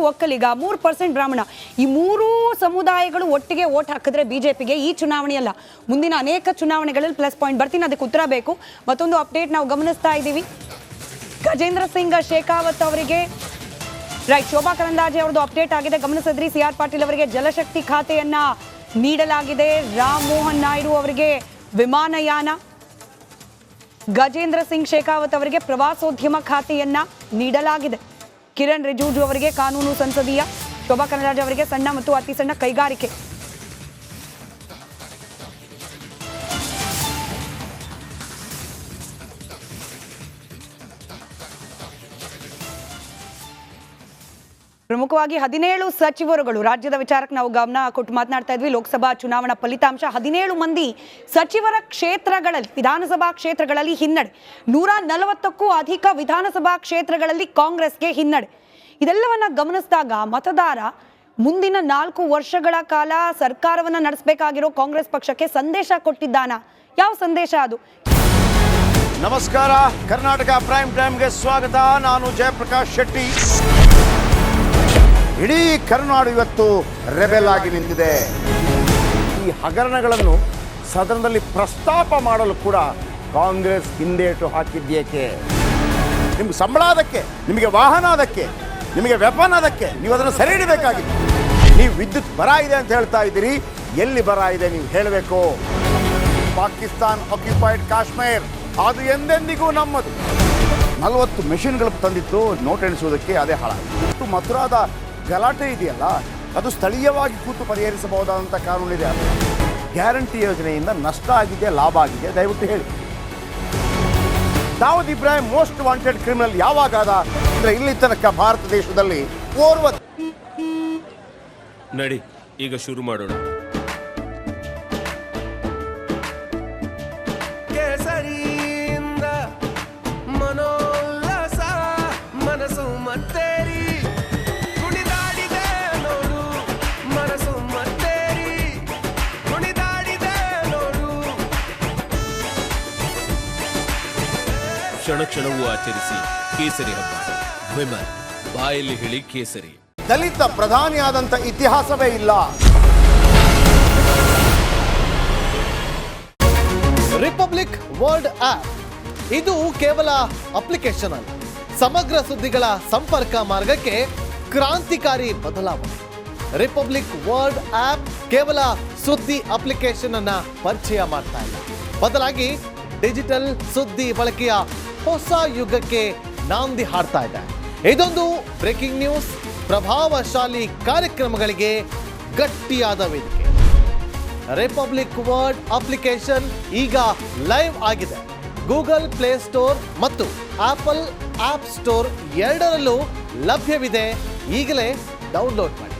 ಒಕ್ಕಲಿಗ, 3% ಬ್ರಾಹ್ಮಣ. ಈ ಮೂರೂ ಸಮುದಾಯಗಳು ಒಟ್ಟಿಗೆ ವೋಟ್ ಹಾಕಿದ್ರೆ ಬಿಜೆಪಿಗೆ ಈ ಚುನಾವಣೆ ಅಲ್ಲ, ಮುಂದಿನ ಅನೇಕ ಚುನಾವಣೆಗಳಲ್ಲಿ ಪ್ಲಸ್ ಪಾಯಿಂಟ್. ಬರ್ತೀನಿ, ಅದಕ್ಕೆ ಉತ್ತರ ಬೇಕು. ಮತ್ತೊಂದು ಅಪ್ಡೇಟ್ ನಾವು ಗಮನಿಸ್ತಾ ಇದ್ದೀವಿ. ಗಜೇಂದ್ರ ಸಿಂಗ್ ಶೇಖಾವತ್ ಅವರಿಗೆ ಶೋಭಾ ಕರಂದ್ಲಾಜೆ ಅವರದ್ದು ಅಪ್ಡೇಟ್ ಆಗಿದೆ. ಗಮನಿಸಿದ್ರಿ, CR ಪಾಟೀಲ್ ಅವರಿಗೆ ಜಲಶಕ್ತಿ ಖಾತೆಯನ್ನ ನೀಡಲಾಗಿದೆ. ರಾಮ್ ಮೋಹನ್ ನಾಯ್ಡು ಅವರಿಗೆ ವಿಮಾನಯಾನ, ಗಜೇಂದ್ರ ಸಿಂಗ್ ಶೇಖಾವತ್ ಅವರಿಗೆ ಪ್ರವಾಸೋದ್ಯಮ ಖಾತೆಯನ್ನ ನೀಡಲಾಗಿದೆ. ಕಿರಣ್ ರಿಜಿಜು ಅವರಿಗೆ ಕಾನೂನು ಸಂಸದೀಯ, ಶೋಭಾ ಕರಂದ್ಲಾಜೆ ಅವರಿಗೆ ಸಣ್ಣ ಮತ್ತು ಅತಿ ಸಣ್ಣ ಕೈಗಾರಿಕೆ. ಪ್ರಮುಖವಾಗಿ 17 ಸಚಿವರುಗಳು, ರಾಜ್ಯದ ವಿಚಾರಕ್ಕೆ ನಾವು ಗಮನ ಕೊಟ್ಟು ಮಾತನಾಡ್ತಾ ಇದ್ವಿ. ಲೋಕಸಭಾ ಚುನಾವಣಾ ಫಲಿತಾಂಶ, 17 ಮಂದಿ ಸಚಿವರ ಕ್ಷೇತ್ರಗಳಲ್ಲಿ, ವಿಧಾನಸಭಾ ಕ್ಷೇತ್ರಗಳಲ್ಲಿ ಹಿನ್ನಡೆ. 140ಕ್ಕೂ ಅಧಿಕ ವಿಧಾನಸಭಾ ಕ್ಷೇತ್ರಗಳಲ್ಲಿ ಕಾಂಗ್ರೆಸ್ಗೆ ಹಿನ್ನಡೆ. ಇದೆಲ್ಲವನ್ನ ಗಮನಿಸಿದಾಗ ಮತದಾರ ಮುಂದಿನ 4 ವರ್ಷಗಳ ಕಾಲ ಸರ್ಕಾರವನ್ನ ನಡೆಸಬೇಕಾಗಿರೋ ಕಾಂಗ್ರೆಸ್ ಪಕ್ಷಕ್ಕೆ ಸಂದೇಶ ಕೊಟ್ಟಿದ್ದಾನ? ಯಾವ ಸಂದೇಶ ಅದು? ನಮಸ್ಕಾರ, ಕರ್ನಾಟಕ ಪ್ರೈಮ್ ಟೈಮ್ಗೆ ಸ್ವಾಗತ. ನಾನು ಜಯಪ್ರಕಾಶ್ ಶೆಟ್ಟಿ. ಇಡೀ ಕರ್ನಾಡು ಇವತ್ತು ರೆಬೆಲ್ ಆಗಿ ನಿಂತಿದೆ. ಈ ಹಗರಣಗಳನ್ನು ಸದನದಲ್ಲಿ ಪ್ರಸ್ತಾಪ ಮಾಡಲು ಕೂಡ ಕಾಂಗ್ರೆಸ್ ಹಿಂದೇಟು ಹಾಕಿದ್ದೇಕೆ? ನಿಮ್ಗೆ ಸಂಬಳ ಅದಕ್ಕೆ, ನಿಮಗೆ ವಾಹನ ಅದಕ್ಕೆ, ನಿಮಗೆ ವೆಪನ್ ಅದಕ್ಕೆ, ನೀವು ಅದನ್ನು ಸೆರೆ ಹಿಡಿಬೇಕಾಗಿತ್ತು. ನೀವು ವಿದ್ಯುತ್ ಬರ ಇದೆ ಅಂತ ಹೇಳ್ತಾ ಇದ್ದೀರಿ, ಎಲ್ಲಿ ಬರ ಇದೆ ನೀವು ಹೇಳಬೇಕು. ಪಾಕಿಸ್ತಾನ್ ಆಕ್ಯುಪೈಡ್ ಕಾಶ್ಮೀರ್ ಅದು ಎಂದೆಂದಿಗೂ ನಮ್ಮದು. 40 ಮೆಷಿನ್ಗಳು ತಂದಿತ್ತು ನೋಟ್ ಎಣಿಸುವುದಕ್ಕೆ, ಅದೇ ಹಾಳಾಗಿತ್ತು. ಮಥುರಾದ ಗಲಾಟೆ ಇದೆಯಲ್ಲ, ಅದು ಸ್ಥಳೀಯವಾಗಿ ಕೂತು ಪರಿಹರಿಸಬಹುದಾದಂಥ ಕಾನೂನಿದೆ. ಗ್ಯಾರಂಟಿ ಯೋಜನೆಯಿಂದ ನಷ್ಟ ಆಗಿದೆ, ಲಾಭ ಆಗಿದೆ, ದಯವಿಟ್ಟು ಹೇಳಿ. Dawood Ibrahim most wanted criminal ಯಾವಾಗಾದ ಅಂದರೆ ಇಲ್ಲಿ ತನಕ ಭಾರತ ದೇಶದಲ್ಲಿ ಓರ್ವ. ನಡಿ, ಈಗ ಶುರು ಮಾಡೋಣ. ಕೇಸರಿಯಿಂದ ಮನೋಲ್ಲಾಸ ಮನಸ್ಸು ಮತ್ತೇರಿ ಕುಣಿದಾಡಿದೆ ನೋಡು, ಮನಸ್ಸು ಮತ್ತೇರಿ ಕುಣಿದಾಡಿದೆ ನೋಡು. ಕ್ಷಣ ಕ್ಷಣವೂ ಆಚರಿಸಿ ಕೇಸರಿ ಹಬ್ಬ. ವಿಮಲ್ ಬಾಯಲ್ಲಿ ಹೇಳಿ ಕೇಸರಿ. ದಲಿತ ಪ್ರಧಾನಿಯಾದಂಥ ಇತಿಹಾಸವೇ ಇಲ್ಲ. ರಿಪಬ್ಲಿಕ್ ವರ್ಲ್ಡ್ ಆಪ್ ಇದು ಕೇವಲ ಅಪ್ಲಿಕೇಶನ್ ಅಲ್ಲ, ಸಮಗ್ರ ಸುದ್ದಿಗಳ ಸಂಪರ್ಕ ಮಾರ್ಗಕ್ಕೆ ಕ್ರಾಂತಿಕಾರಿ ಬದಲಾವಣೆ. ರಿಪಬ್ಲಿಕ್ ವರ್ಲ್ಡ್ ಆಪ್ ಕೇವಲ ಸುದ್ದಿ ಅಪ್ಲಿಕೇಶನ್ ಅನ್ನ ಪರಿಚಯ ಮಾಡ್ತಾ ಇಲ್ಲ, ಬದಲಾಗಿ ಡಿಜಿಟಲ್ ಸುದ್ದಿ ಬಳಕೆಯ ಹೊಸ ಯುಗಕ್ಕೆ ನಾಂದಿ ಹಾಡ್ತಾ ಇದೆ. ಇದೊಂದು ಬ್ರೇಕಿಂಗ್ ನ್ಯೂಸ್, ಪ್ರಭಾವಶಾಲಿ ಕಾರ್ಯಕ್ರಮಗಳಿಗೆ ಗಟ್ಟಿಯಾದ ವೇದಿಕೆ. ರಿಪಬ್ಲಿಕ್ ವರ್ಲ್ಡ್ ಅಪ್ಲಿಕೇಶನ್ ಈಗ ಲೈವ್ ಆಗಿದೆ. ಗೂಗಲ್ ಪ್ಲೇ ಸ್ಟೋರ್ ಮತ್ತು ಆಪಲ್ ಆಪ್ ಸ್ಟೋರ್ ಎರಡರಲ್ಲೂ ಲಭ್ಯವಿದೆ. ಈಗಲೇ ಡೌನ್ಲೋಡ್ ಮಾಡಿ.